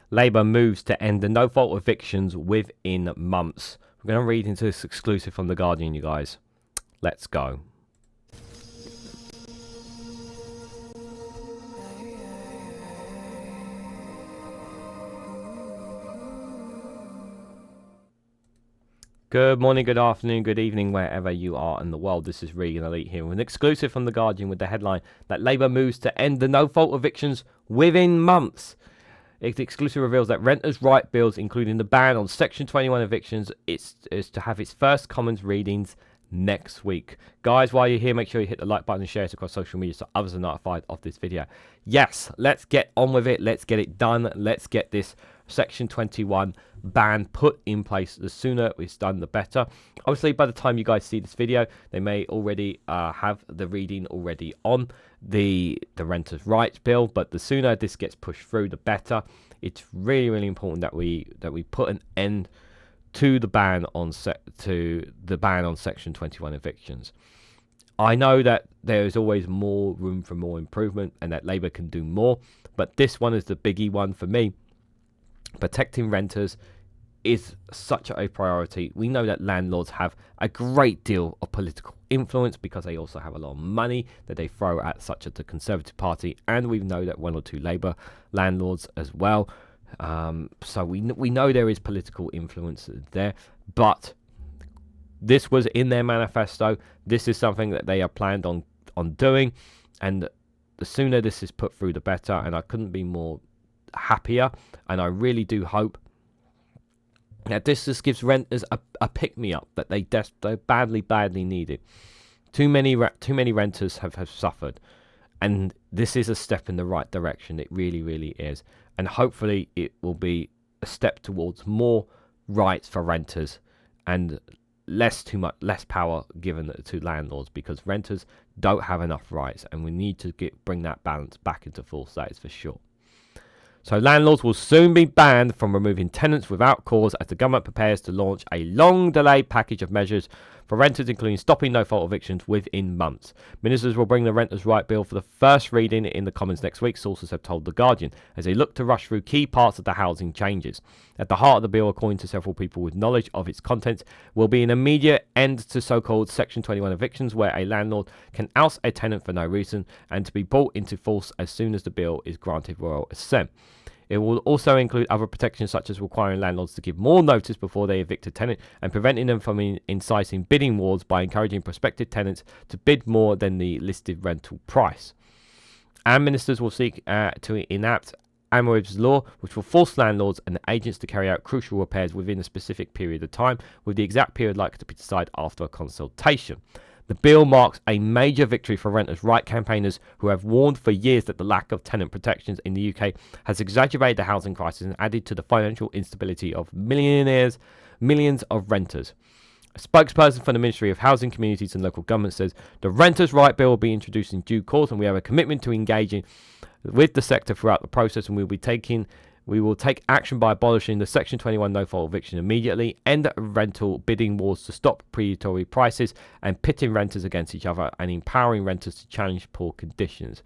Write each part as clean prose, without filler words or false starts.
Labour moves to end the no-fault evictions within months. We're going to read into this exclusive from The Guardian, you guys. Let's go. Good morning, good afternoon, good evening, wherever you are in the world. This is Reganelite here with an exclusive from The Guardian with the headline that Labour moves to end the no-fault evictions within months. The exclusive reveals that renters' right bills, including the ban on Section 21 evictions, is to have its first Commons readings next week. Guys, while you're here, make sure you hit the like button and share it across social media so others are notified of this video. Yes, let's get on with it. Let's get it done. Let's get this Section 21 ban put in place. The sooner it's done, the better. Obviously, by the time you guys see this video, they may already have the reading already on the renters' rights bill, but the sooner this gets pushed through, the better. It's really, really important that we put an end to the ban on Section 21 evictions. I know that there is always more room for more improvement and that Labour can do more, but this one is the biggie one for me. Protecting renters is such a priority. We know that landlords have a great deal of political influence because they also have a lot of money that they throw at such as the Conservative Party, and we know that one or two Labour landlords as well. So we know there is political influence there, but this was in their manifesto. This is something that they are planned on doing, and the sooner this is put through, the better. And I couldn't be more happier, and I really do hope that this just gives renters a pick-me-up that they badly need it. Too many renters have suffered, and this is a step in the right direction. It really, really is, and hopefully it will be a step towards more rights for renters and less power given to landlords, because renters don't have enough rights, and we need to bring that balance back into full status for sure. So landlords will soon be banned from removing tenants without cause as the government prepares to launch a long-delayed package of measures for renters, including stopping no-fault evictions within months. Ministers will bring the Renters' Right Bill for the first reading in the Commons next week, sources have told The Guardian, as they look to rush through key parts of the housing changes. At the heart of the bill, according to several people with knowledge of its contents, will be an immediate end to so-called Section 21 evictions, where a landlord can oust a tenant for no reason and to be brought into force as soon as the bill is granted royal assent. It will also include other protections such as requiring landlords to give more notice before they evict a tenant and preventing them from inciting bidding wars by encouraging prospective tenants to bid more than the listed rental price. And ministers will seek to enact Amorib's law, which will force landlords and agents to carry out crucial repairs within a specific period of time, with the exact period likely to be decided after a consultation. The bill marks a major victory for renters' right campaigners who have warned for years that the lack of tenant protections in the UK has exacerbated the housing crisis and added to the financial instability of millions of renters. A spokesperson for the Ministry of Housing, Communities and Local Government says the Renters' Right Bill will be introduced in due course, and we have a commitment to engaging with the sector throughout the process, and we will take action by abolishing the Section 21 no-fault eviction immediately, end rental bidding wars to stop predatory prices and pitting renters against each other, and empowering renters to challenge poor conditions.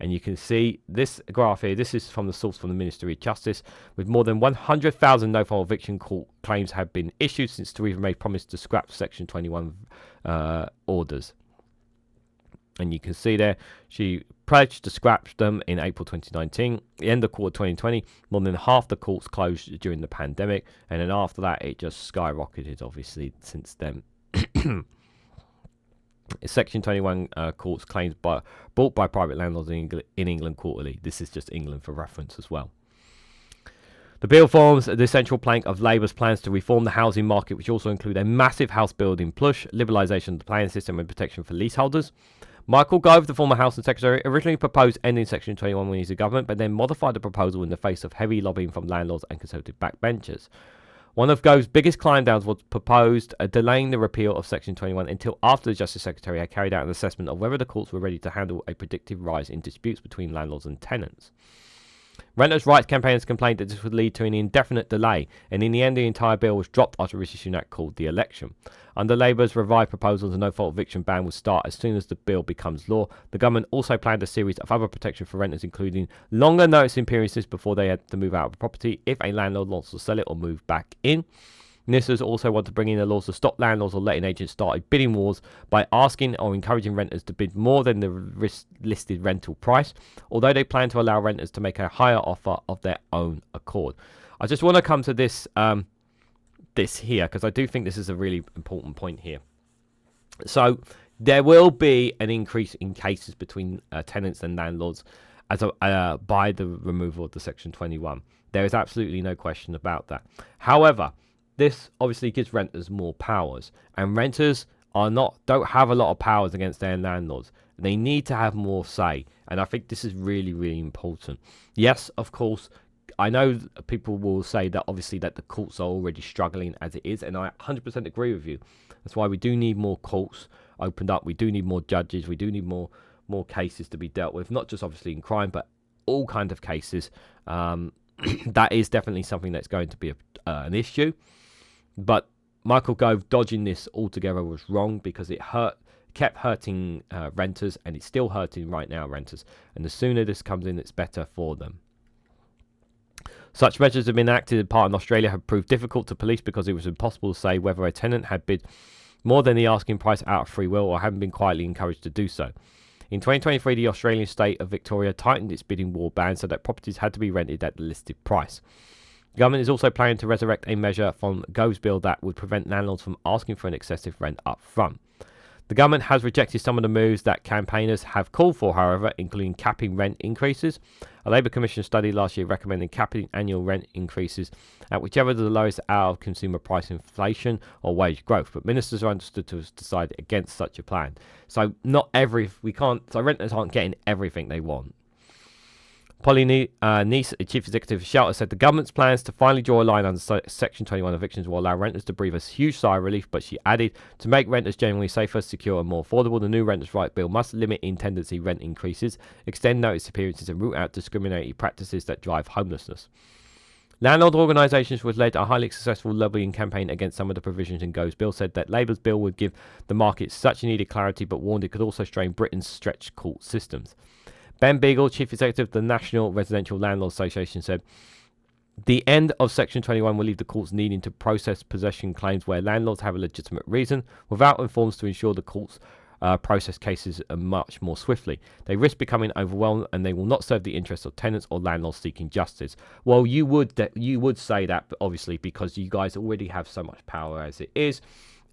And you can see this graph here. This is from the source from the Ministry of Justice, with more than 100,000 no-fault eviction court claims have been issued since Theresa May promised to scrap Section 21 orders. And you can see there, she pledged to scrap them in April 2019. At the end of quarter 2020, more than half the courts closed during the pandemic. And then after that, it just skyrocketed, obviously, since then. Section 21 courts claims brought by private landlords in England quarterly. This is just England for reference as well. The bill forms the central plank of Labour's plans to reform the housing market, which also include a massive house building push, liberalisation of the planning system and protection for leaseholders. Michael Gove, the former Housing Secretary, originally proposed ending Section 21 when he was in government, but then modified the proposal in the face of heavy lobbying from landlords and Conservative backbenchers. One of Gove's biggest climb downs was proposed delaying the repeal of Section 21 until after the Justice Secretary had carried out an assessment of whether the courts were ready to handle a predicted rise in disputes between landlords and tenants. Renters' rights campaigners complained that this would lead to an indefinite delay, and in the end the entire bill was dropped after Rishi Sunak called the election. Under Labour's revised proposal, the no-fault eviction ban would start as soon as the bill becomes law. The government also planned a series of other protections for renters, including longer noticing periods before they had to move out of the property if a landlord wants to sell it or move back in. Ministers also want to bring in the laws to stop landlords or letting agents start bidding wars by asking or encouraging renters to bid more than the listed rental price, although they plan to allow renters to make a higher offer of their own accord. I just want to come to this here because I do think this is a really important point here. So there will be an increase in cases between tenants and landlords by the removal of the Section 21. There is absolutely no question about that. However, this obviously gives renters more powers, and renters don't have a lot of powers against their landlords. They need to have more say, and I think this is really, really important. Yes, of course, I know people will say that obviously that the courts are already struggling as it is, and I 100% agree with you. That's why we do need more courts opened up. We do need more judges. We do need more cases to be dealt with, not just obviously in crime, but all kinds of cases. That is definitely something that's going to be an issue. But Michael Gove dodging this altogether was wrong because it kept hurting renters, and it's still hurting right now renters. And the sooner this comes in, it's better for them. Such measures have been enacted in part in Australia have proved difficult to police because it was impossible to say whether a tenant had bid more than the asking price out of free will or hadn't been quietly encouraged to do so. In 2023, the Australian state of Victoria tightened its bidding war ban so that properties had to be rented at the listed price. The government is also planning to resurrect a measure from Gove's bill that would prevent landlords from asking for an excessive rent up front. The government has rejected some of the moves that campaigners have called for, however, including capping rent increases. A Labour Commission study last year recommended capping annual rent increases at whichever the lowest out of consumer price inflation or wage growth, but ministers are understood to have decided against such a plan. So renters aren't getting everything they want. Polly Neese, Chief Executive of Shelter, said the government's plans to finally draw a line under Section 21 evictions will allow renters to breathe a huge sigh of relief, but she added, to make renters generally safer, secure and more affordable, the new Renters' Right Bill must limit in-tenancy rent increases, extend notice periods and root out discriminatory practices that drive homelessness. Landlord organisations, which led a highly successful lobbying campaign against some of the provisions in Gove's bill, said that Labour's bill would give the market such needed clarity, but warned it could also strain Britain's stretched court systems. Ben Beagle, Chief Executive of the National Residential Landlords Association, said, the end of Section 21 will leave the courts needing to process possession claims where landlords have a legitimate reason without reforms to ensure the courts process cases much more swiftly. They risk becoming overwhelmed and they will not serve the interests of tenants or landlords seeking justice. Well, you would say that, obviously, because you guys already have so much power as it is.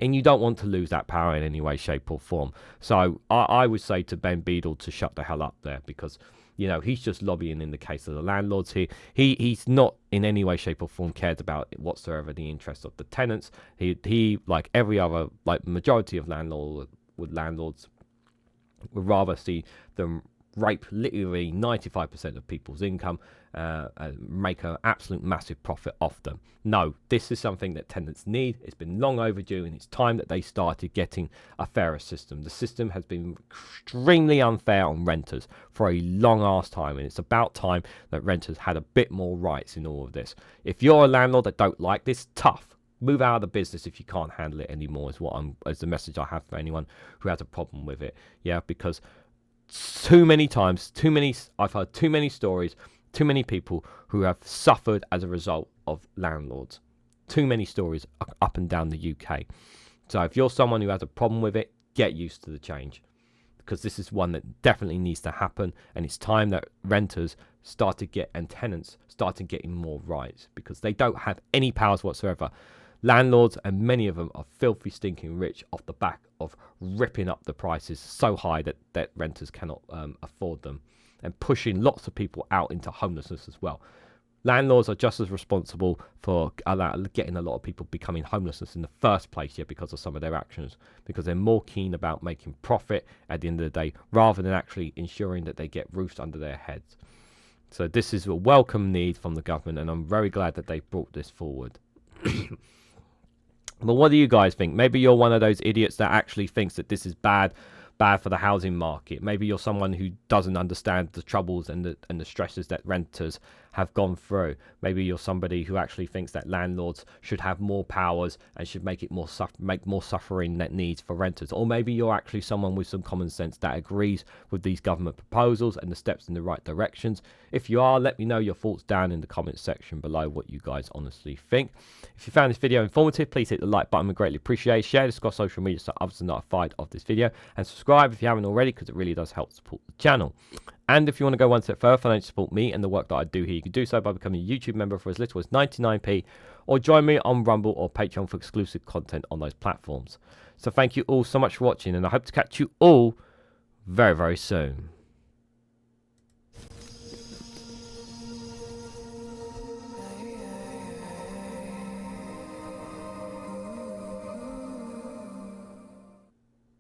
And you don't want to lose that power in any way, shape or form. So I would say to Ben Beadle to shut the hell up there because, he's just lobbying in the case of the landlords here. He's not in any way, shape or form cared about whatsoever the interests of the tenants. He like every other, majority of landlords would rather see them rape literally 95% of people's income and make an absolute massive profit off them. No, this is something that tenants need. It's been long overdue and it's time that they started getting a fairer system. The system has been extremely unfair on renters for a long ass time, and it's about time that renters had a bit more rights in all of this. If you're a landlord that don't like this, tough. Move out of the business if you can't handle it anymore is the message I have for anyone who has a problem with it. Yeah, because too many times, I've heard too many stories, too many people who have suffered as a result of landlords. Too many stories up and down the UK. So if you're someone who has a problem with it, get used to the change, because this is one that definitely needs to happen, and it's time that renters and tenants started getting more rights, because they don't have any powers whatsoever. Landlords, and many of them, are filthy stinking rich off the back of ripping up the prices so high that renters cannot afford them, and pushing lots of people out into homelessness as well. Landlords are just as responsible for getting a lot of people becoming homelessness in the first place, because of some of their actions, because they're more keen about making profit at the end of the day rather than actually ensuring that they get roofs under their heads. So this is a welcome need from the government, and I'm very glad that they brought this forward. But what do you guys think? Maybe you're one of those idiots that actually thinks that this is bad bad for the housing market. Maybe you're someone who doesn't understand the troubles and the stresses that renters have gone through. Maybe you're somebody who actually thinks that landlords should have more powers and should make it make more suffering that needs for renters. Or maybe you're actually someone with some common sense that agrees with these government proposals and the steps in the right directions. If you are, let me know your thoughts down in the comments section below, what you guys honestly think. If you found this video informative, please hit the like button, we greatly appreciate it. Share this across social media so others are notified of this video, and subscribe if you haven't already, because it really does help support the channel. And if you want to go one step further and support me and the work that I do here, you can do so by becoming a YouTube member for as little as 99p, or join me on Rumble or Patreon for exclusive content on those platforms. So thank you all so much for watching, and I hope to catch you all very, very soon.